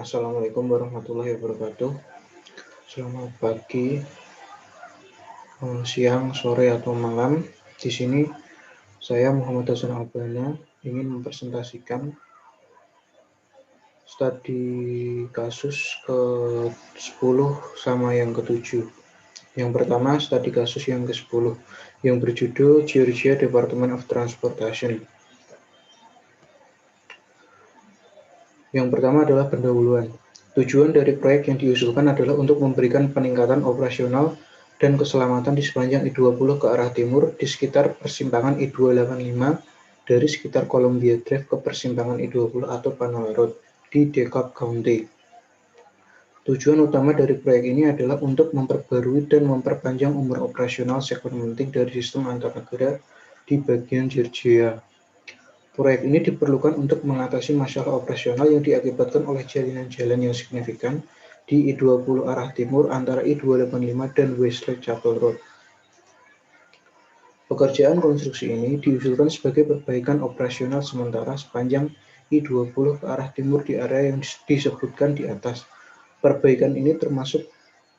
Assalamualaikum warahmatullahi wabarakatuh. Selamat pagi, siang, sore, atau malam. Di sini saya Muhammad Hasan Albana ingin mempresentasikan studi kasus ke-10 sama yang ke-7. Yang pertama, studi kasus yang ke-10 yang berjudul Georgia Department of Transportation. Yang pertama adalah pendahuluan. Tujuan dari proyek yang diusulkan adalah untuk memberikan peningkatan operasional dan keselamatan di sepanjang I-20 ke arah timur di sekitar persimpangan I-285 dari sekitar Columbia Drive ke persimpangan I-20 atau Panola Road di DeKalb County. Tujuan utama dari proyek ini adalah untuk memperbarui dan memperpanjang umur operasional segmen penting dari sistem antar negara di bagian Georgia. Proyek ini diperlukan untuk mengatasi masalah operasional yang diakibatkan oleh jalinan jalan yang signifikan di I-20 arah timur antara I-285 dan Westlake Chapel Road. Pekerjaan konstruksi ini diusulkan sebagai perbaikan operasional sementara sepanjang I-20 ke arah timur di area yang disebutkan di atas. Perbaikan ini termasuk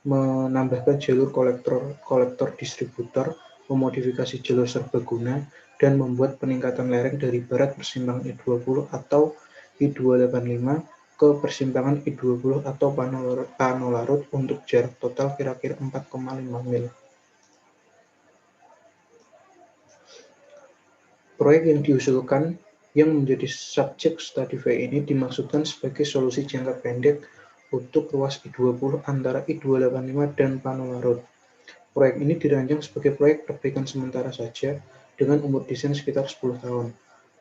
menambahkan jalur kolektor distributor, memodifikasi jalur serbaguna, dan membuat peningkatan lereng dari barat persimpangan I-20 atau I-285 ke persimpangan I-20 atau Panola Road untuk jarak total kira-kira 4,5 mil. Proyek yang diusulkan yang menjadi subjek studi V ini dimaksudkan sebagai solusi jangka pendek untuk ruas I-20 antara I-285 dan Panola Road. Proyek ini dirancang sebagai proyek perbaikan sementara saja dengan umur desain sekitar 10 tahun.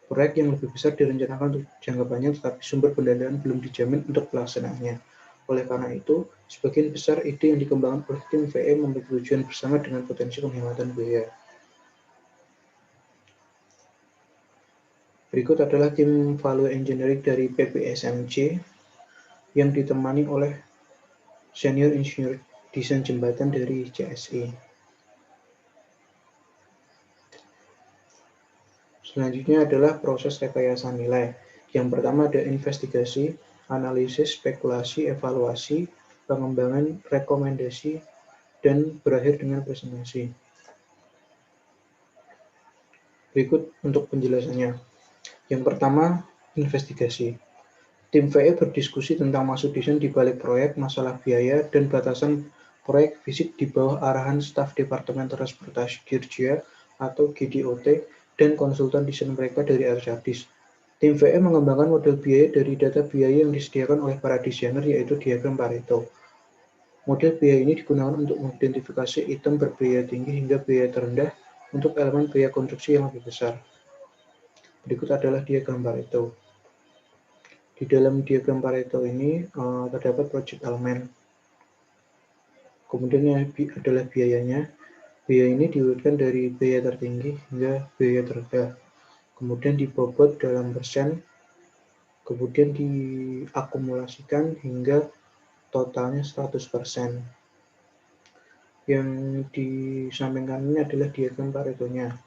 Proyek yang lebih besar direncanakan untuk jangka panjang tetapi sumber pendanaan belum dijamin untuk pelaksanaannya. Oleh karena itu, sebagian besar ide yang dikembangkan oleh tim VE memiliki tujuan bersama dengan potensi penghematan biaya. Berikut adalah tim value engineering dari PPSMC yang ditemani oleh senior engineer desain jembatan dari CSI. Selanjutnya adalah proses rekayasa nilai. Yang pertama ada investigasi, analisis, spekulasi, evaluasi, pengembangan, rekomendasi, dan berakhir dengan presentasi. Berikut untuk penjelasannya. Yang pertama, investigasi. Tim VE berdiskusi tentang maksud desain di balik proyek, masalah biaya, dan batasan proyek fisik di bawah arahan staf Departemen Transportasi Georgia atau GDOT dan konsultan desain mereka dari Arcadis. Tim VE mengembangkan model biaya dari data biaya yang disediakan oleh para desainer yaitu diagram Pareto. Model biaya ini digunakan untuk mengidentifikasi item berbiaya tinggi hingga biaya terendah untuk elemen biaya konstruksi yang lebih besar. Berikut adalah diagram Pareto. Di dalam diagram Pareto ini terdapat project element. Kemudian yang adalah biayanya. Biaya ini diurutkan dari biaya tertinggi hingga biaya terendah. Kemudian dibobot dalam persen. Kemudian diakumulasikan hingga totalnya 100%. Yang di samping kanan ini adalah diagram Paretonya.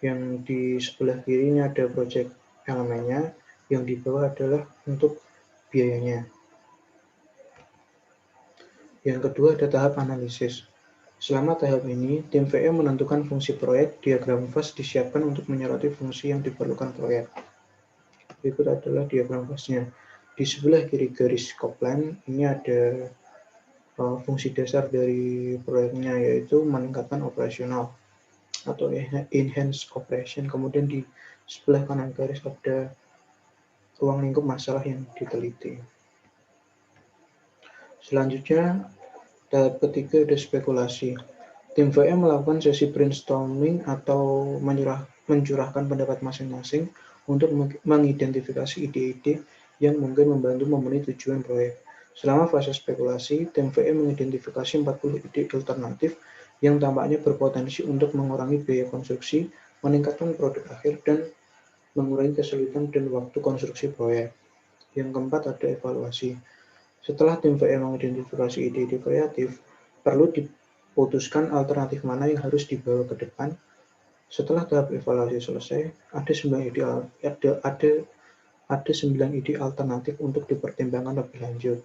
Yang di sebelah kiri ini ada project elemennya, yang di bawah adalah untuk biayanya. Yang kedua ada tahap analisis. Selama tahap ini, tim VE menentukan fungsi proyek, diagram fase disiapkan untuk menyoroti fungsi yang diperlukan proyek. Berikut adalah diagram fase-nya. Di sebelah kiri garis Copland, ini ada fungsi dasar dari proyeknya, yaitu meningkatkan operasional atau enhance operation. Kemudian di sebelah kanan garis ada ruang lingkup masalah yang diteliti. Selanjutnya, tahap ketiga ada spekulasi. Tim VE melakukan sesi brainstorming atau mencurahkan pendapat masing-masing untuk mengidentifikasi ide-ide yang mungkin membantu memenuhi tujuan proyek. Selama fase spekulasi, tim VE mengidentifikasi 40 ide alternatif yang tampaknya berpotensi untuk mengurangi biaya konstruksi, meningkatkan produk akhir, dan mengurangi kesulitan dan waktu konstruksi proyek. Yang keempat ada evaluasi. Setelah tim VE mengidentifikasi ide-ide kreatif, perlu diputuskan alternatif mana yang harus dibawa ke depan. Setelah tahap evaluasi selesai, ada 9 ide ada 9 ide alternatif untuk dipertimbangkan lebih lanjut.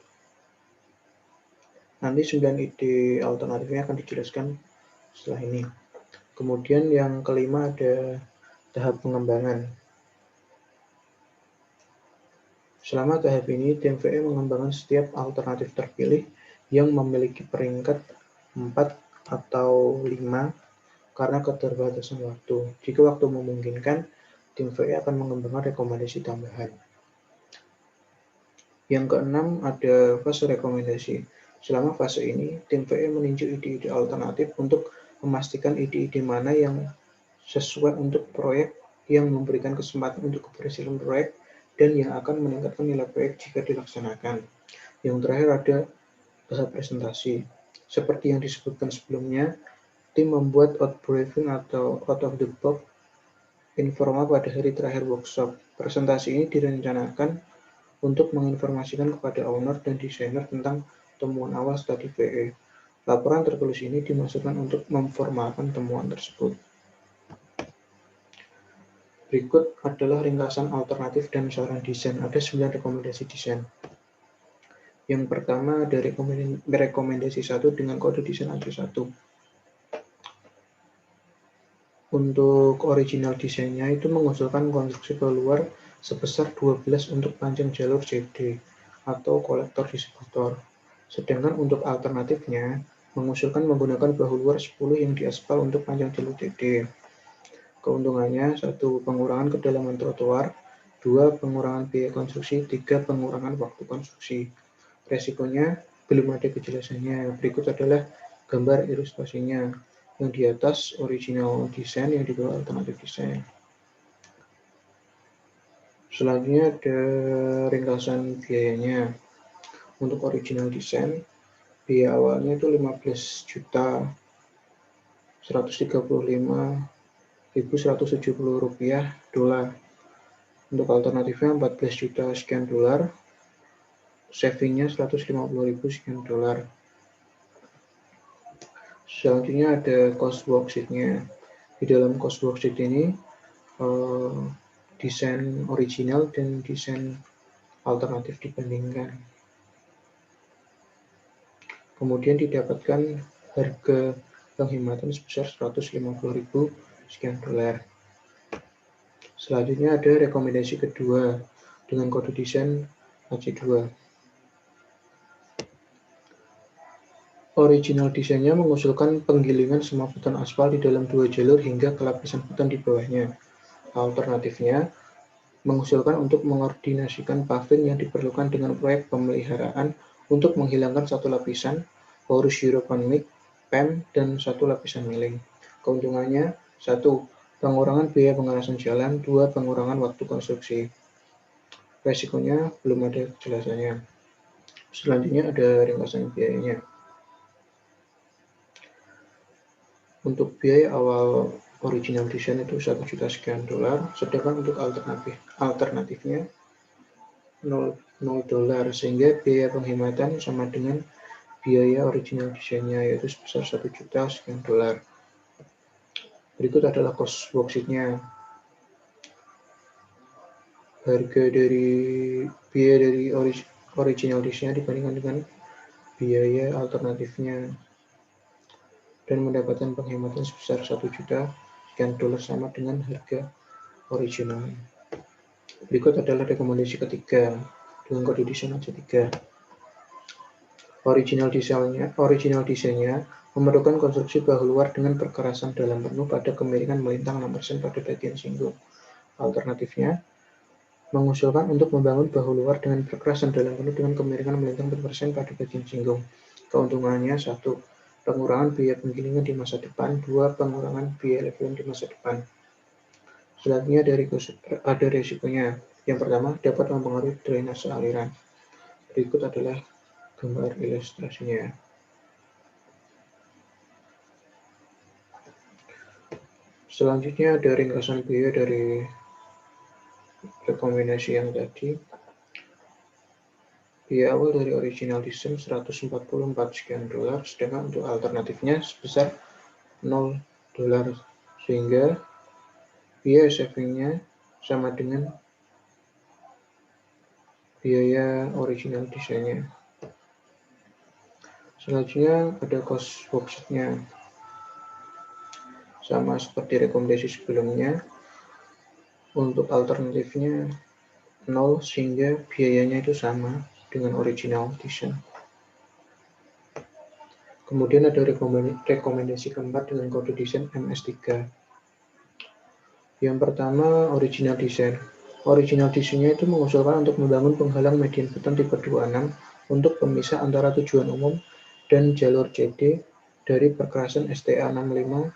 Nanti 9 ide alternatifnya akan dijelaskan setelah ini. Kemudian yang kelima ada tahap pengembangan. Selama tahap ini, tim VE mengembangkan setiap alternatif terpilih yang memiliki peringkat 4 atau 5 karena keterbatasan waktu. Jika waktu memungkinkan, tim VE akan mengembangkan rekomendasi tambahan. Yang keenam ada fase rekomendasi. Selama fase ini, tim VE meninjau ide-ide alternatif untuk memastikan ide-ide mana yang sesuai untuk proyek, yang memberikan kesempatan untuk keberhasilan proyek, dan yang akan meningkatkan nilai proyek jika dilaksanakan. Yang terakhir ada tahap presentasi. Seperti yang disebutkan sebelumnya, tim membuat out-briefing atau out of the box informal pada hari terakhir workshop. Presentasi ini direncanakan untuk menginformasikan kepada owner dan desainer tentang temuan awal studi VE. Laporan tertulis ini dimaksudkan untuk memformalkan temuan tersebut. Berikut adalah ringkasan alternatif dan saran desain. Ada 9 rekomendasi desain. Yang pertama ada rekomendasi 1 dengan kode desain AC1. Untuk original desainnya itu mengusulkan konstruksi keluar sebesar 12 untuk panjang jalur CD atau kolektor distributor. Sedangkan untuk alternatifnya mengusulkan menggunakan bahu luar 10 yang diaspal untuk panjang jalur CD. Keuntungannya 1. Pengurangan kedalaman trotoar, 2. Pengurangan biaya konstruksi, 3. Pengurangan waktu konstruksi. Resikonya belum ada kejelasannya. Berikut adalah gambar ilustrasinya. Yang di atas original desain, yang di bawah alternatif desain. Selanjutnya ada ringkasan biayanya. Untuk original desain, biaya awalnya itu 15 juta 135.170 rupiah dolar. Untuk alternatifnya 14 juta sekian dolar, savingnya 150.000 sekian dolar. Selanjutnya ada cost worksheet-nya. Di dalam cost worksheet ini desain original dan desain alternatif dibandingkan. Kemudian didapatkan harga penghematan sebesar 150.000 sekian dolar. Selanjutnya ada rekomendasi kedua dengan kode desain AC2. Original desainnya mengusulkan penggilingan semua beton aspal di dalam 2 jalur hingga ke lapisan beton di bawahnya. Alternatifnya mengusulkan untuk mengordinasikan paving yang diperlukan dengan proyek pemeliharaan untuk menghilangkan satu lapisan, porous uroponic, PEM, dan satu lapisan milling. Keuntungannya 1. Pengurangan biaya pengerasan jalan, 2. Pengurangan waktu konstruksi. Resikonya belum ada kejelasannya. Selanjutnya ada ringkasan biayanya. Untuk biaya awal original desain itu 1 juta sekian dolar, sedangkan untuk alternatifnya 0 dolar, sehingga biaya penghematan sama dengan biaya original desainnya, yaitu sebesar 1 juta sekian dolar. Berikut adalah cost worksheet-nya. Harga dari biaya dari original desain dibandingkan dengan biaya alternatifnya, dan mendapatkan penghematan sebesar 1 juta sekian dolar sama dengan harga original. Berikut adalah rekomendasi ketiga dengan kode desain AC3. Original desainnya memerlukan konstruksi bahu luar dengan perkerasan dalam penuh pada kemiringan melintang 6% pada bagian singgung. Alternatifnya mengusulkan untuk membangun bahu luar dengan perkerasan dalam penuh dengan kemiringan melintang 4% pada bagian singgung. Keuntungannya 1. Pengurangan biaya penggilingan di masa depan, 2. Pengurangan biaya leveling di masa depan. Selanjutnya ada risikonya. Yang pertama, dapat mempengaruhi drainase aliran. Berikut adalah gambar ilustrasinya. Selanjutnya ada ringkasan biaya dari rekomendasi yang tadi. Biaya awal dari original desain 144 sekian dolar, sedangkan untuk alternatifnya sebesar 0 dolar, sehingga biaya savingnya sama dengan biaya original desainnya. Selanjutnya ada cost worksheet-nya. Sama seperti rekomendasi sebelumnya, untuk alternatifnya 0 sehingga biayanya itu sama dengan original design. Kemudian ada rekomendasi keempat dengan kode desain MS3. Yang pertama, original design. Original design-nya itu mengusulkan untuk membangun penghalang median beton tipe 26 untuk pemisah antara tujuan umum dan jalur CD dari perkerasan STA 65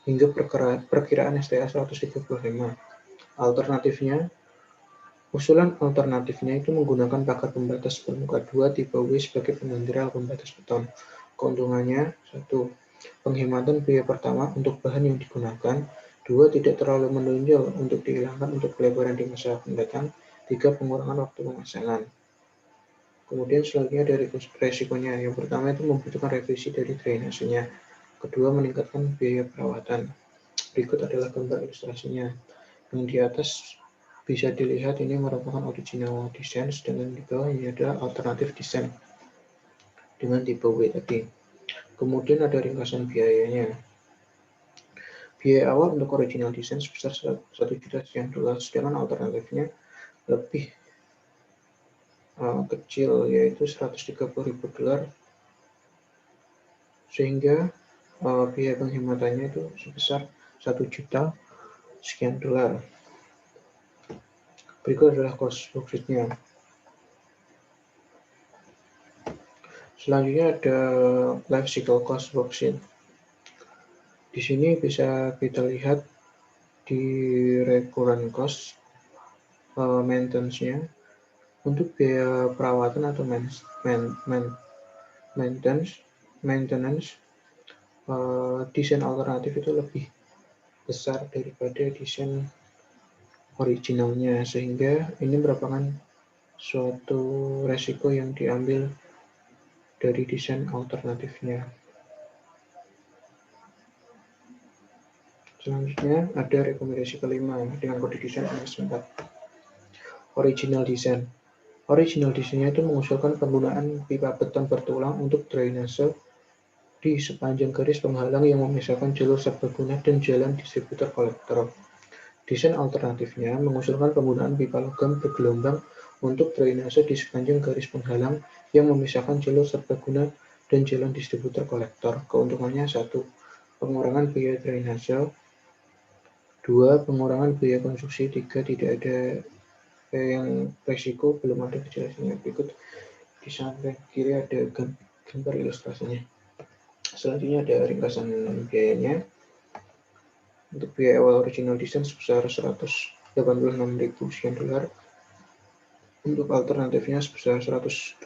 hingga perkiraan STA 135. Usulan alternatifnya itu menggunakan pagar pembatas bermuka 2 tipe W sebagai pengganti rel pembatas beton. Keuntungannya, 1. Penghematan biaya pertama untuk bahan yang digunakan. 2. Tidak terlalu menonjol untuk dihilangkan untuk pelebaran di masa mendatang. 3. Pengurangan waktu pemasangan. Kemudian selanjutnya dari resikonya. Yang pertama itu membutuhkan revisi dari drainasenya. Kedua, meningkatkan biaya perawatan. Berikut adalah gambar ilustrasinya. Yang di atas bisa dilihat ini merupakan original desain, sedangkan di bawah ini ada alternatif desain dengan tipe W tadi. Kemudian ada ringkasan biayanya. Biaya awal untuk original desain sebesar 1 juta sekian dolar, sedangkan alternatifnya lebih kecil, yaitu 130.000 dolar, sehingga biaya penghematannya itu sebesar 1 juta sekian dolar. Berikut adalah cost worksheet-nya. Selanjutnya ada life cycle cost worksheet. Di sini bisa kita lihat di recurrent cost maintenance-nya. Untuk biaya perawatan atau maintenance, desain alternatif itu lebih besar daripada desain originalnya, sehingga ini merupakan suatu resiko yang diambil dari desain alternatifnya. Selanjutnya ada rekomendasi kelima dengan kode desain MS4. Original design. Original desainnya itu mengusulkan penggunaan pipa beton bertulang untuk drainase di sepanjang garis penghalang yang memisahkan jalur serbaguna dan jalan distributor kolektor. Desain alternatifnya mengusulkan penggunaan pipa logam bergelombang untuk drainase di sepanjang garis penghalang yang memisahkan jalur serbaguna dan jalan distributor kolektor. Keuntungannya 1. Pengurangan biaya drainase. 2. Pengurangan biaya konstruksi. 3. Tidak ada yang resiko, belum ada kejelasannya. Berikut di samping kiri ada gambar ilustrasinya. Selanjutnya ada ringkasan biayanya. Untuk biaya awal original desain sebesar 186.000 sekian dolar. Untuk alternatifnya sebesar 112.000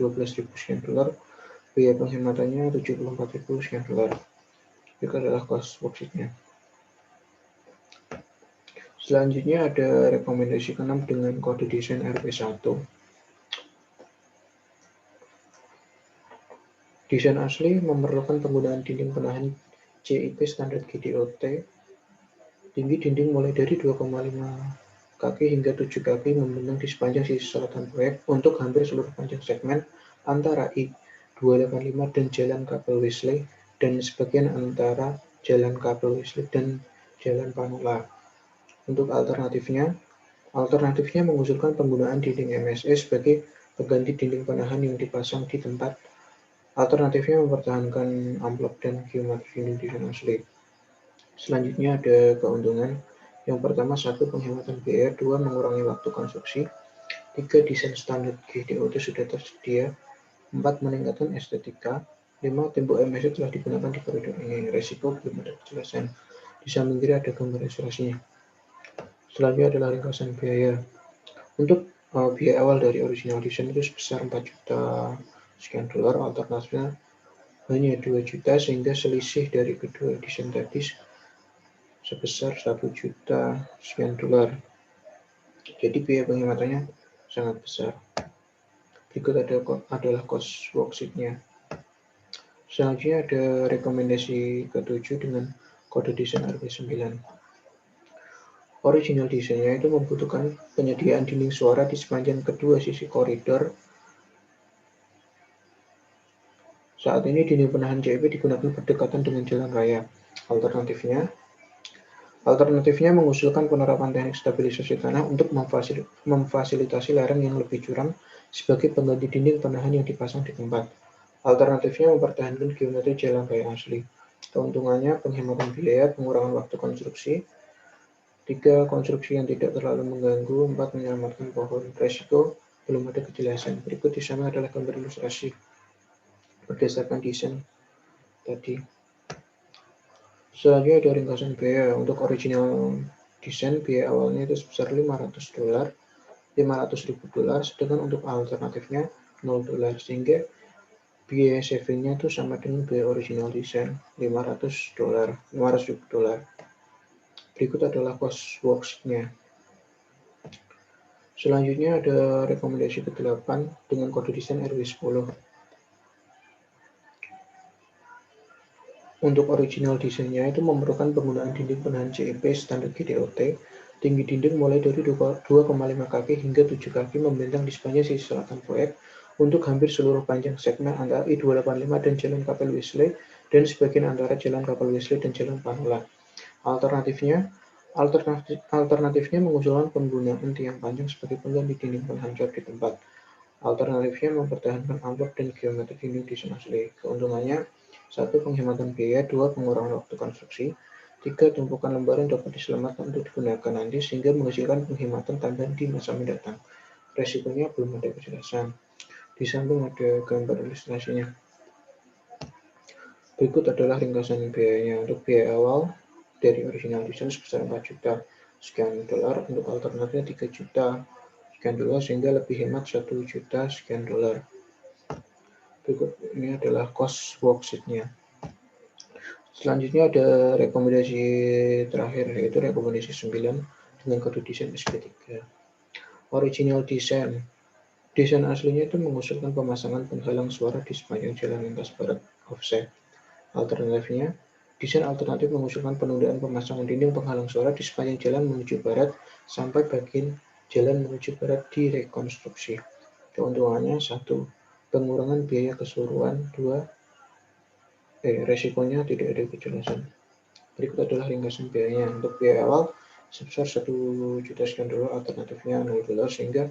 sekian dolar. Biaya penghematannya 74.000 sekian dolar. Itu adalah cost worksheet-nya. Selanjutnya ada rekomendasi ke-6 dengan kode desain RP1. Desain asli memerlukan penggunaan dinding penahan CIP standar GDOT. Tinggi dinding mulai dari 2,5 kaki hingga 7 kaki membentang di sepanjang sisi selatan proyek untuk hampir seluruh panjang segmen antara I-285 dan Jalan Kabel Wesley dan sebagian antara Jalan Kabel Wesley dan Jalan Panola. Untuk alternatifnya mengusulkan penggunaan dinding MSE sebagai pengganti dinding penahan yang dipasang di tempat. Alternatifnya mempertahankan amplop dan geometri dinding desain asli. Selanjutnya ada keuntungan. Yang pertama, 1. Penghematan biaya. 2. Mengurangi waktu konstruksi. 3. Desain standar GDOT sudah tersedia. 4. Meningkatkan estetika. 5. Tembok MSE telah digunakan di koridor ini. Resiko belum ada kejelasan. Di samping kiri ada gambar ilustrasinya. Selanjutnya adalah ringkasan biaya. Untuk biaya awal dari original desain itu sebesar 4 juta sekian dolar, alternatifnya hanya 2 juta, sehingga selisih dari kedua desain tadi sebesar 1 juta sekian dolar. Jadi biaya penghematannya sangat besar. Berikut adalah cost worksheet-nya. Selanjutnya ada rekomendasi ke-7 dengan kode desain RP9. Original desainnya itu membutuhkan penyediaan dinding suara di sepanjang kedua sisi koridor. Saat ini dinding penahan CEP digunakan berdekatan dengan jalan raya. Alternatifnya mengusulkan penerapan teknik stabilisasi tanah untuk memfasilitasi lereng yang lebih curam sebagai pengganti dinding penahan yang dipasang di tempat. Alternatifnya mempertahankan geometri jalan raya asli. Keuntungannya penghematan biaya, pengurangan waktu konstruksi, 3. Konstruksi yang tidak terlalu mengganggu, 4. Menyelamatkan pohon. Resiko belum ada kejelasan. Berikut di sana adalah gambar ilustrasi berdasarkan desain tadi. Selanjutnya ada ringkasan biaya. Untuk original desain, biaya awalnya itu sebesar $500, sedangkan untuk alternatifnya $0, sehingga biaya savingnya itu sama dengan biaya original desain, $500. Berikut adalah cost worksheet-nya. Selanjutnya ada rekomendasi ke-8 dengan kode desain RW10. Untuk original desainnya itu memerlukan penggunaan dinding penahan CEP standar GDOT. Tinggi dinding mulai dari 2,5 kaki hingga 7 kaki membentang di sepanjang sisi selatan proyek untuk hampir seluruh panjang segmen antara I-285 dan Jalan Kapel Wesley dan sebagian antara Jalan Kapel Wesley dan Jalan Panola. Alternatifnya mengusulkan penggunaan tiang panjang sebagai pengganti dinding penahan cat di tempat. Alternatifnya mempertahankan amplop dan geometri dinding desain asli. Keuntungannya 1. Penghematan biaya, 2. Pengurangan waktu konstruksi, 3. Tumpukan lembaran dapat diselamatkan untuk digunakan nanti sehingga menghasilkan penghematan tambahan di masa mendatang. Resikonya belum ada kejelasan. Di samping ada gambar ilustrasinya. Berikut adalah ringkasan biayanya. Untuk biaya awal dari original desain sebesar 4 juta sekian dolar, untuk alternatifnya 3 juta sekian dolar sehingga lebih hemat 1 juta sekian dolar. Berikut ini adalah cost worksheet-nya. Selanjutnya ada rekomendasi terakhir, yaitu rekomendasi 9 dengan kode desain SP3. Original design. Desain aslinya itu mengusulkan pemasangan penghalang suara di sepanjang jalan lintas barat offset. Alternatifnya, desain alternatif mengusulkan penundaan pemasangan dinding penghalang suara di sepanjang jalan menuju barat sampai bagian jalan menuju barat direkonstruksi. Keuntungannya 1. Pengurangan biaya keseluruhan, 2. Resikonya tidak ada kejelasan. Berikut adalah ringkasan biayanya. Untuk biaya awal sebesar 1 juta sekian dolar, alternatifnya $0, sehingga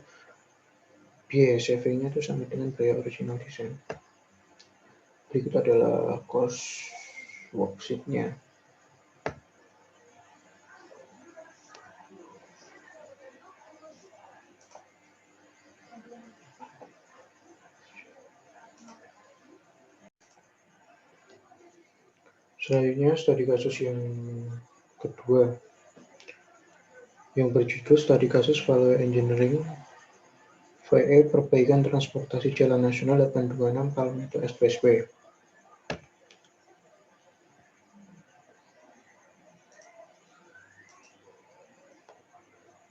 biaya savingnya itu sama dengan biaya original desain. Berikut adalah cost worksheet-nya. Selanjutnya studi kasus yang kedua yang berjudul studi kasus value engineering VE perbaikan transportasi jalan nasional 826 Palmetto Expressway.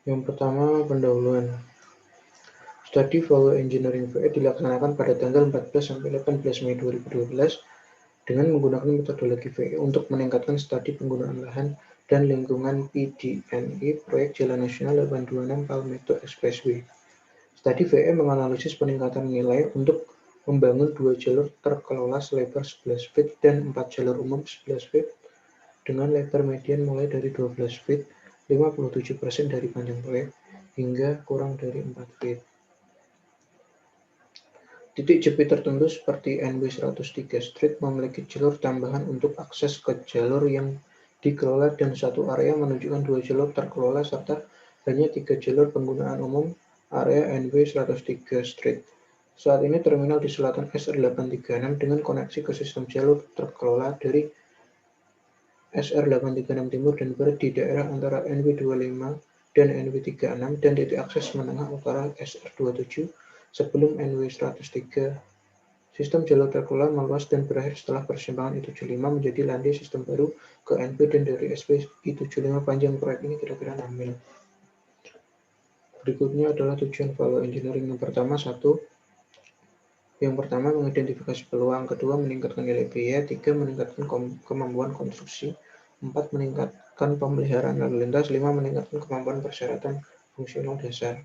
Yang pertama, pendahuluan. Studi value engineering VE dilaksanakan pada tanggal 14 sampai 18 Mei 2012 dengan menggunakan metodologi VE untuk meningkatkan studi penggunaan lahan dan lingkungan PDNI proyek Jalan Nasional 826 Palmetto Expressway. Studi VE menganalisis peningkatan nilai untuk membangun 2 jalur terkelola selebar 11 feet dan 4 jalur umum 11 feet dengan lebar median mulai dari 12 feet, 57% dari panjang proyek, hingga kurang dari 4 feet. Titik jepit tertentu seperti NW 103 Street memiliki jalur tambahan untuk akses ke jalur yang dikelola dan satu area menunjukkan 2 jalur terkelola serta hanya 3 jalur penggunaan umum area NW 103 Street. Saat ini terminal di selatan SR836 dengan koneksi ke sistem jalur terkelola dari SR836 Timur dan Barat di daerah antara NW25 dan NW36 dan titik akses menengah utara SR27 sebelum NW103. Sistem jalur terkelola meluas dan berakhir setelah persimpangan I75 menjadi landai sistem baru ke NP dan dari SP I75 panjang proyek ini kira-kira 6 mil. Berikutnya adalah tujuan value engineering. Yang pertama mengidentifikasi peluang, kedua meningkatkan nilai biaya, 3 meningkatkan kemampuan konstruksi, 4 meningkatkan meningkatkan pemeliharaan lalu lintas. 5. Meningkatkan kemampuan persyaratan fungsional dasar.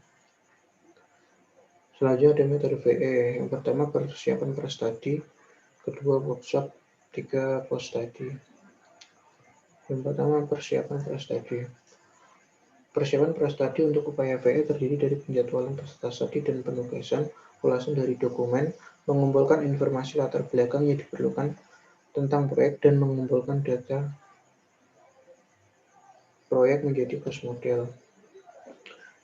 Selanjutnya ada metode VE. Yang pertama persiapan pra-studi, kedua workshop, 3 post-study. Yang pertama persiapan pra-studi. Persiapan pra-studi untuk upaya VE terdiri dari penjadwalan peserta studi dan penugasan, ulasan dari dokumen, mengumpulkan informasi latar belakang yang diperlukan tentang proyek, dan mengumpulkan data proyek menjadi case model.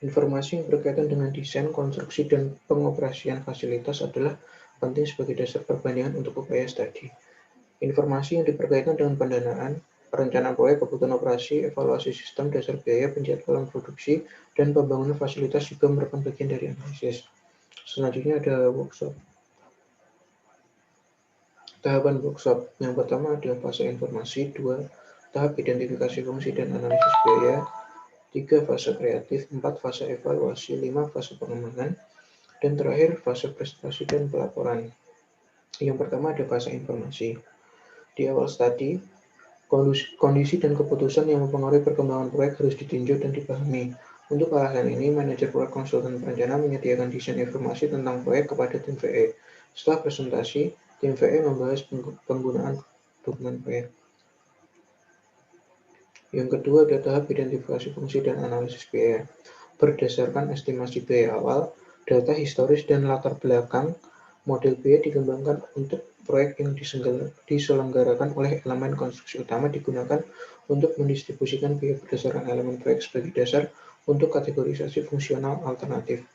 Informasi yang berkaitan dengan desain, konstruksi, dan pengoperasian fasilitas adalah penting sebagai dasar perbandingan untuk upaya studi. Informasi yang berkaitan dengan pendanaan, perencanaan proyek, kebutuhan operasi, evaluasi sistem, dasar biaya, penjadwalan produksi, dan pembangunan fasilitas juga merupakan bagian dari analisis. Selanjutnya ada workshop. Tahapan workshop. Yang pertama ada fase informasi, 2 tahap identifikasi fungsi dan analisis biaya, 3 fase kreatif, 4 fase evaluasi, 5 fase pengembangan, dan terakhir fase presentasi dan pelaporan. Yang pertama ada fase informasi. Di awal studi, kondisi dan keputusan yang mempengaruhi perkembangan proyek harus ditinjau dan dipahami. Untuk alasan ini, manajer proyek konsultan perencana menyediakan desain informasi tentang proyek kepada tim VE. Setelah presentasi, tim VE membahas penggunaan dokumen proyek. Yang kedua ada tahap identifikasi fungsi dan analisis biaya. Berdasarkan estimasi biaya awal, data historis dan latar belakang, model biaya dikembangkan untuk proyek yang diselenggarakan oleh elemen konstruksi utama digunakan untuk mendistribusikan biaya berdasarkan elemen proyek sebagai dasar untuk kategorisasi fungsional alternatif.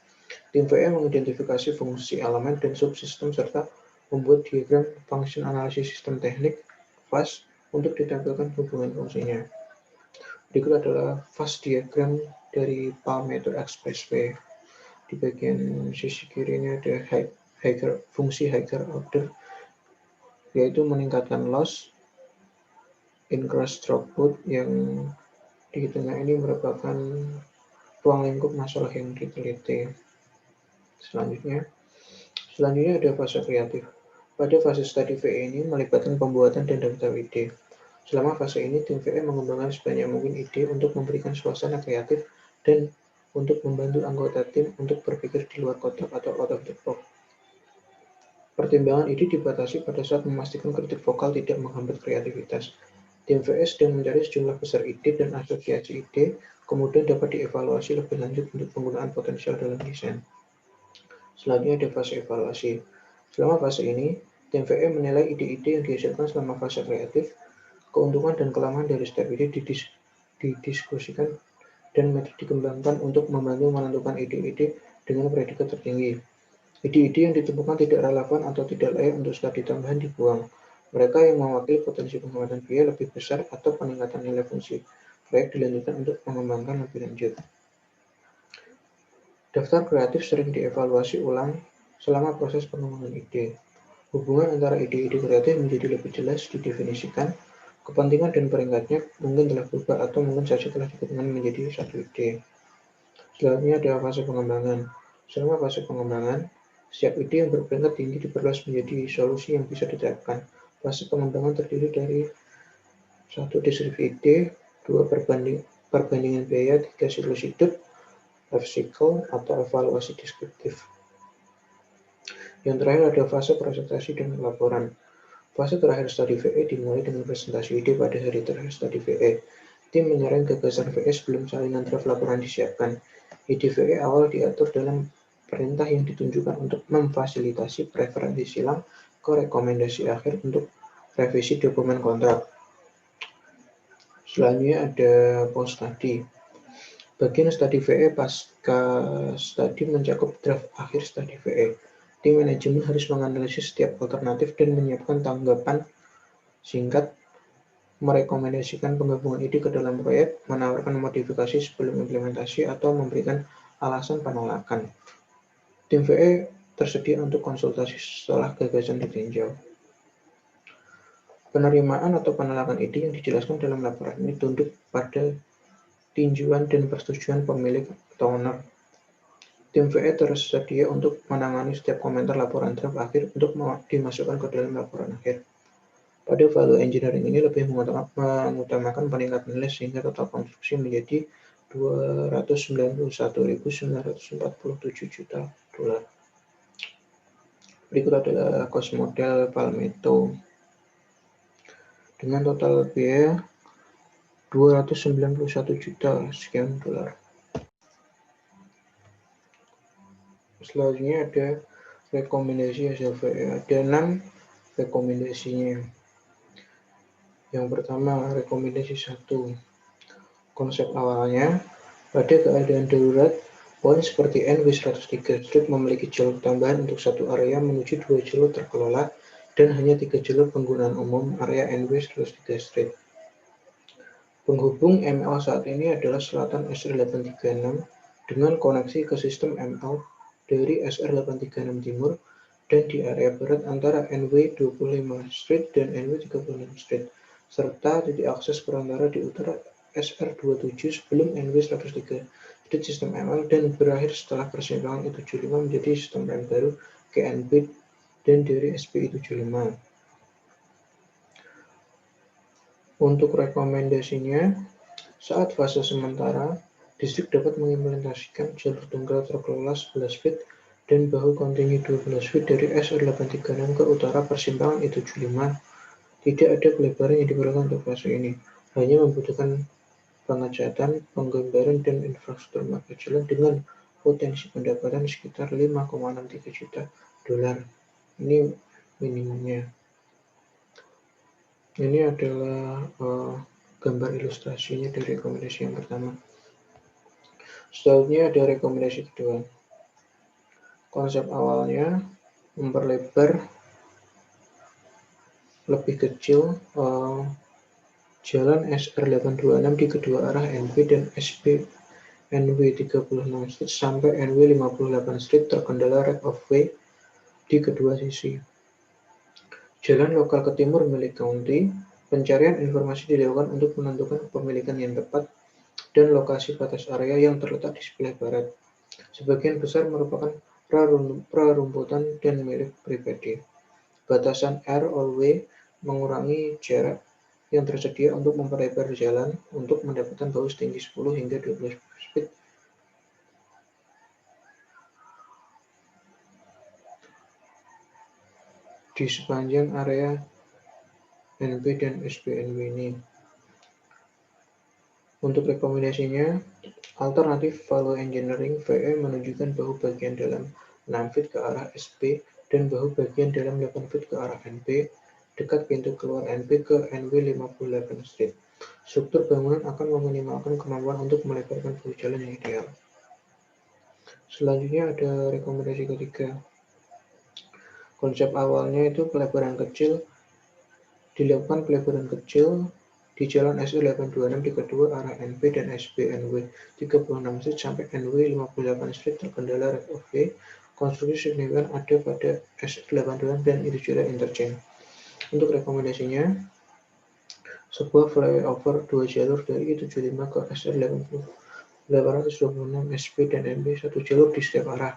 Tim VE mengidentifikasi fungsi elemen dan subsistem serta membuat diagram function analisis sistem teknik FAS untuk ditampilkan hubungan fungsinya. Berikut adalah FAS diagram dari Palmetto Expressway. Di bagian sisi kirinya ada fungsi higher order, yaitu meningkatkan loss, increase throughput, yang di tengah ini merupakan ruang lingkup masalah yang diteliti. Selanjutnya ada fase kreatif. Pada fase studi VE ini melibatkan pembuatan dan daftar ide. Selama fase ini, tim VE mengembangkan sebanyak mungkin ide untuk memberikan suasana kreatif dan untuk membantu anggota tim untuk berpikir di luar kotak atau out of the box. Pertimbangan ide dibatasi pada saat memastikan kritik vokal tidak menghambat kreativitas. Tim VE sedang mencari sejumlah besar ide dan asosiasi ide, kemudian dapat dievaluasi lebih lanjut untuk penggunaan potensial dalam desain. Selanjutnya ada fase evaluasi. Selama fase ini, tim VE menilai ide-ide yang dihasilkan selama fase kreatif, keuntungan dan kelemahan dari setiap ide didiskusikan dan metode dikembangkan untuk membantu menentukan ide-ide dengan predikat tertinggi. Ide-ide yang ditemukan tidak relevan atau tidak layak untuk studi tambahan dibuang. Mereka yang mewakili potensi pengembangan biaya lebih besar atau peningkatan nilai fungsi proyek dilanjutkan untuk mengembangkan lebih lanjut. Daftar kreatif sering dievaluasi ulang selama proses pengembangan ide. Hubungan antara ide-ide kreatif menjadi lebih jelas didefinisikan. Kepentingan dan peringkatnya mungkin telah berubah atau mungkin saja telah digabungkan menjadi satu ide. Selanjutnya ada fase pengembangan. Selama fase pengembangan, setiap ide yang berperingkat tinggi diperluas menjadi solusi yang bisa diterapkan. Fase pengembangan terdiri dari 1. Deskripsi ide, 2. Perbandingan biaya, 3. Siklus hidup, life cycle atau evaluasi deskriptif. Yang terakhir ada fase presentasi dan laporan. Fase terakhir studi VE dimulai dengan presentasi ide pada hari terakhir studi VE. Tim menyerang gagasan VE sebelum salinan draft laporan disiapkan. Ide VE awal diatur dalam perintah yang ditunjukkan untuk memfasilitasi preferensi silang ke rekomendasi akhir untuk revisi dokumen kontrak. Selanjutnya ada post study. Bagian studi VE pasca studi mencakup draft akhir studi VE. Tim manajemen harus menganalisis setiap alternatif dan menyiapkan tanggapan singkat, merekomendasikan penggabungan ide ke dalam proyek, menawarkan modifikasi sebelum implementasi, atau memberikan alasan penolakan. Tim VE tersedia untuk konsultasi setelah gagasan ditinjau. Penerimaan atau penolakan ide yang dijelaskan dalam laporan ini tunduk pada tinjauan dan persetujuan pemilik atau owner. Tim VE tersedia untuk menangani setiap komentar laporan draft akhir untuk dimasukkan ke dalam laporan akhir. Pada value engineering ini lebih mengutamakan peningkatan nilai sehingga total konstruksi menjadi $291.947 juta. Berikut adalah cost model Palmetto dengan total biaya $291 juta sekian. Selanjutnya ada rekomendasi hasil VE. Ada 6 rekomendasinya. Yang pertama, rekomendasi 1. Konsep awalnya, pada keadaan darurat, poin seperti NW103 Street memiliki jalur tambahan untuk satu area menuju 2 jalur terkelola dan hanya 3 jalur penggunaan umum area NW103 Street. Penghubung ML saat ini adalah selatan SR836 dengan koneksi ke sistem ML dari SR836 Timur dan di area barat antara NW25 Street dan NW36 Street, serta titik akses perantara di utara SR27 sebelum NW103 Street sistem ML dan berakhir setelah persimpangan I75 menjadi sistem rem baru KNB dan dari SPI75. Untuk rekomendasinya, saat fase sementara, distrik dapat mengimplementasikan jalur tunggal terkelola 11 feet dan bahu kontinu 12 feet dari SR836 ke utara persimpangan I75. Tidak ada pelebaran yang diperlukan untuk fase ini, hanya membutuhkan pengecatan, penggambaran, dan infrastruktur marka jalan dengan potensi pendapatan sekitar $5,63 juta. Ini minimumnya. Ini adalah gambar ilustrasinya dari rekomendasi yang pertama. Selanjutnya ada rekomendasi kedua. Konsep awalnya memperlebar lebih kecil jalan SR826 di kedua arah NW dan SP NW36 Street sampai NW58 Street terkendala right of way di kedua sisi. Jalan lokal ke timur milik county. Pencarian informasi dilakukan untuk menentukan kepemilikan yang tepat dan lokasi batas area yang terletak di sebelah barat. Sebagian besar merupakan prarumputan dan milik pribadi. Batasan R/W mengurangi jarak yang tersedia untuk memperlebar jalan untuk mendapatkan bahu setinggi 10 hingga 12 feet. Di sepanjang area NB dan SPNW ini. Untuk rekomendasinya, alternatif value engineering VE menunjukkan bahu bagian dalam 6 feet ke arah SP dan bahu bagian dalam 8 feet ke arah NB dekat pintu keluar NB ke NW58 Street. Struktur bangunan akan meminimalkan kemampuan untuk melebarkan bahu jalan yang ideal. Selanjutnya ada rekomendasi ketiga. Konsep awalnya itu pelebaran kecil, dilakukan pelebaran kecil di jalan SR826 di kedua arah NB dan SPNW 36 Street sampai NW58 Street terkendala right of way. Konstruksi signifikan ada pada SR826 dan itu interchange. Untuk rekomendasinya, sebuah flyover 2 jalur dari I75 ke SR826 SP dan NB 1 jalur di setiap arah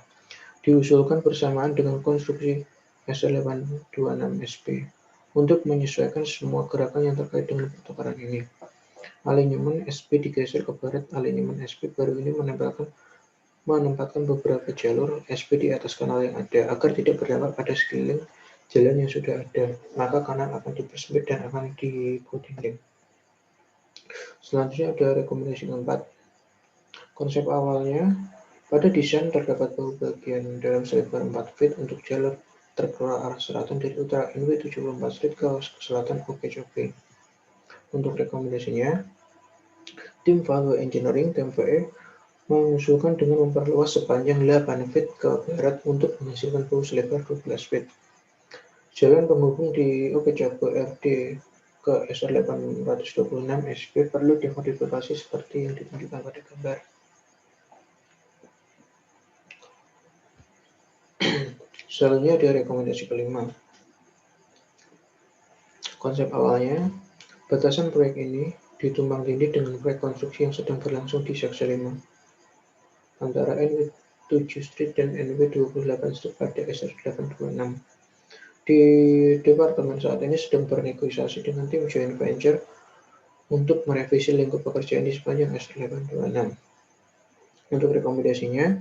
diusulkan bersamaan dengan konstruksi SR826 SP. Untuk menyesuaikan semua gerakan yang terkait dengan pertukaran ini, alinyemen SP digeser ke barat. Alinyemen SP baru ini menempatkan beberapa jalur SP di atas kanal yang ada agar tidak berdampak pada sekeliling jalan yang sudah ada. Maka kanal akan dipersempit dan akan dibuat dinding. Selanjutnya ada rekomendasi keempat. Konsep awalnya, pada desain terdapat bahu bagian dalam selebar 4 feet untuk jalur terkelola arah selatan dari utara NW74 Street ke selatan Okeechobee. Untuk rekomendasinya, tim value engineering (TVE) mengusulkan dengan memperluas sepanjang 8 feet ke barat untuk menghasilkan bahu selebar 12 feet. Jalan penghubung di Okeechobee RD ke SR826 SP perlu dimodifikasi seperti yang ditunjukkan pada gambar. Selanjutnya ada rekomendasi kelima. Konsep awalnya, batasan proyek ini ditumpang tindih dengan proyek konstruksi yang sedang berlangsung di Seksi 5 antara NW7 Street dan NW28 Street pada SR826. Di departemen saat ini sedang bernegosiasi dengan tim joint venture untuk merevisi lingkup pekerjaan di sepanjang S826. Untuk rekomendasinya,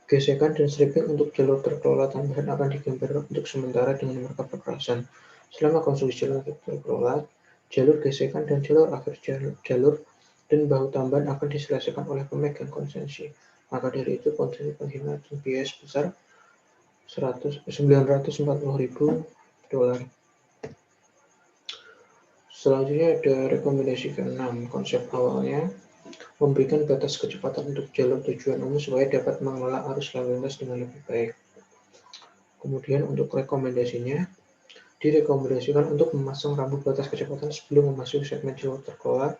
gesekan dan stripping untuk jalur terkelola tambahan akan digambarkan untuk sementara dengan markup kekerasan. Selama konstruksi jalur terkelola, jalur gesekan dan jalur akhir jalur dan bahu tambahan akan diselesaikan oleh pemegang konsesi. Maka dari itu, konsesi penghematan biaya sebesar $940.000. Selanjutnya ada rekomendasi ke-6. Konsep awalnya memberikan batas kecepatan untuk jalur tujuan umum supaya dapat mengelola arus lalu lintas dengan lebih baik. Kemudian untuk rekomendasinya, direkomendasikan untuk memasang rambu batas kecepatan sebelum memasuki segmen jalur terkelola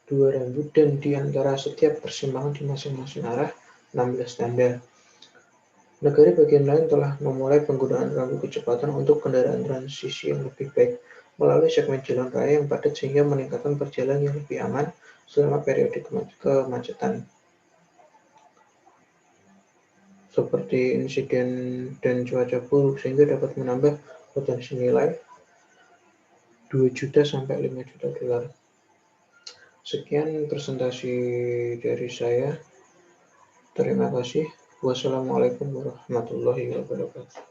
2 rambu dan di antara setiap persimpangan di masing-masing arah 16 tanda. Negara bagian lain telah memulai penggunaan rambu kecepatan untuk kendaraan transisi yang lebih baik melalui segmen jalan raya yang padat sehingga meningkatkan perjalanan yang lebih aman selama periode kemacetan. Seperti insiden dan cuaca buruk sehingga dapat menambah potensi nilai 2 juta sampai 5 juta dolar. Sekian presentasi dari saya. Terima kasih. Wassalamualaikum warahmatullahi wabarakatuh.